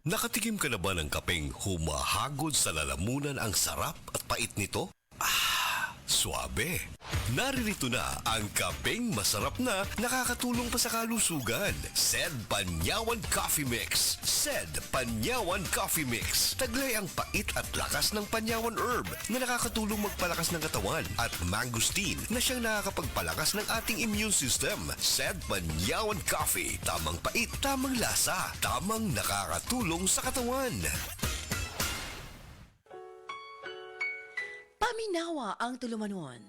Nakatikim ka na ba ng kapeng humahagod sa lalamunan ang sarap at pait nito? Suabe. Naririto na ang kapeng masarap na nakakatulong pa sa kalusugan. Sed Panyawan Coffee Mix. Sed Panyawan Coffee Mix. Taglay ang pait at lakas ng panyawan herb na nakakatulong magpalakas ng katawan at mangosteen na siyang nakakapagpalakas ng ating immune system. Sed Panyawan Coffee. Tamang pait, tamang lasa, tamang nakakatulong sa katawan. Paminawa ang tulumanon.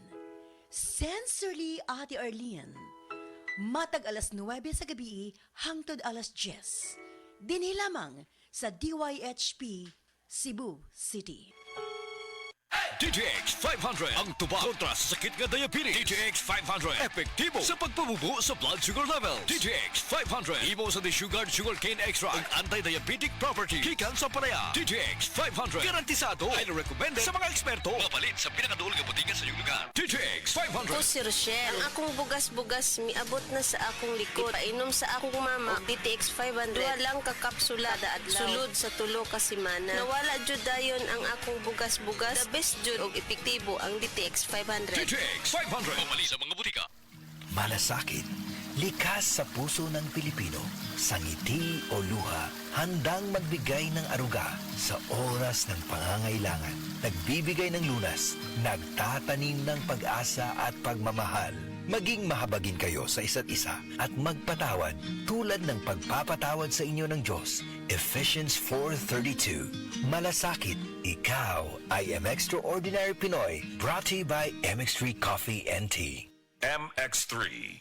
Sensorily Ate Arlene. Matag alas 9 sa gabi hangtod alas 10. Dinhi lamang sa DYHP Cebu City. DTX 500 ang tuba kontra sa sakit nga diabetes. DTX 500 epektibo sa pagpabubo sa blood sugar level. DTX 500 imo sa desugared sugarcane extract ang anti-diabetic property gikan sa palaya. DTX 500 garantisado ay recommended sa mga eksperto. Mapalit sa pinakadulog nga butingan sa iyong lugar. DTX 500. Ako si Rochelle. Ang akong bugas-bugas miabot na sa akong likod. Painom sa akong mama og DTX 500. Duha lang ka kapsula kada adlaw. Sulod sa tulo ka semana. Nawala jud dayon ang akong bugas-bugas. The best jud og epektibo ang DTX 500. DTX 500 pamali sa mga butika. Malasakit, likas sa puso ng Pilipino, sa ngiti o luha, handang magbigay ng aruga sa oras ng pangangailangan. Nagbibigay ng lunas, nagtatanim ng pag-asa at pagmamahal. Maging mahabagin kayo sa isa't isa at magpatawad tulad ng pagpapatawad sa inyo ng Diyos. Ephesians 4:32. Malasakit, ikaw ay Extraordinary Pinoy. Brought to you by MX3 Coffee and Tea. MX3.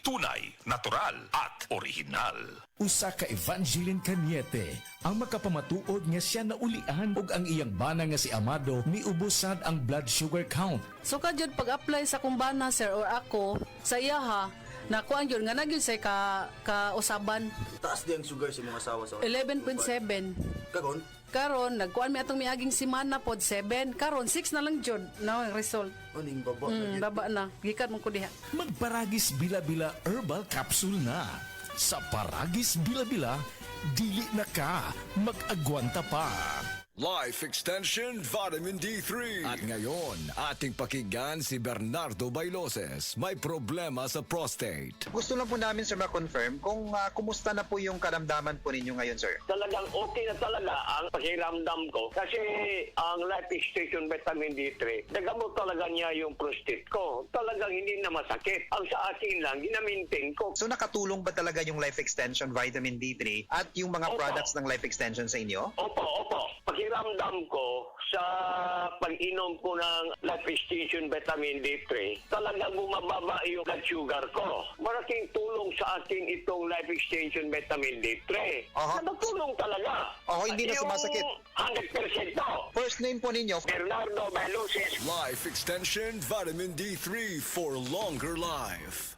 Tunay, natural at original. Usa ka Evangeline Cañete ang makapamatuod nga siya naulian ug ang iyang bana nga si Amado miubusad ang blood sugar count. So kadyod pag-apply sa kumbana sir or ako sa iya ha, nakuha yun nga nagyod say ka usaban. Taas di ang sugar sa mga asawa sa 11.7. Kagon? Karon nagkuan mi atong miaging semana pod 7. Karon 6 na lang jud na ang result. Aning baba. Baba na. Gikan mo ko diha. Magparagis bila-bila herbal capsule na. Sa Paragis Bila-Bila, dili na ka mag-agwanta pa. Life Extension Vitamin D3. At ngayon, ating pakinggan si Bernardo Bailoses. May problema sa prostate. Gusto lang po namin sir ma-confirm kung kumusta na po yung karamdaman po ninyo ngayon sir. Talagang okay na talaga ang pakiramdam ko kasi ang Life Extension Vitamin D3, nagamot talaga niya yung prostate ko. Talagang hindi na masakit. Ang sa akin lang, ginamintin ko. So nakatulong ba talaga yung Life Extension Vitamin D3 at yung mga products ng Life Extension sa inyo? Opo. Pakiramdam ko sa pag-inom ko ng Life Extension Vitamin D3, talagang bumababa yung blood sugar ko. Malaking tulong sa akin itong Life Extension Vitamin D3. Nagtulong talaga. Hindi na sumasakit. 100% to. First name po ninyo? Bernardo Bailoses. Life Extension Vitamin D3 for longer life.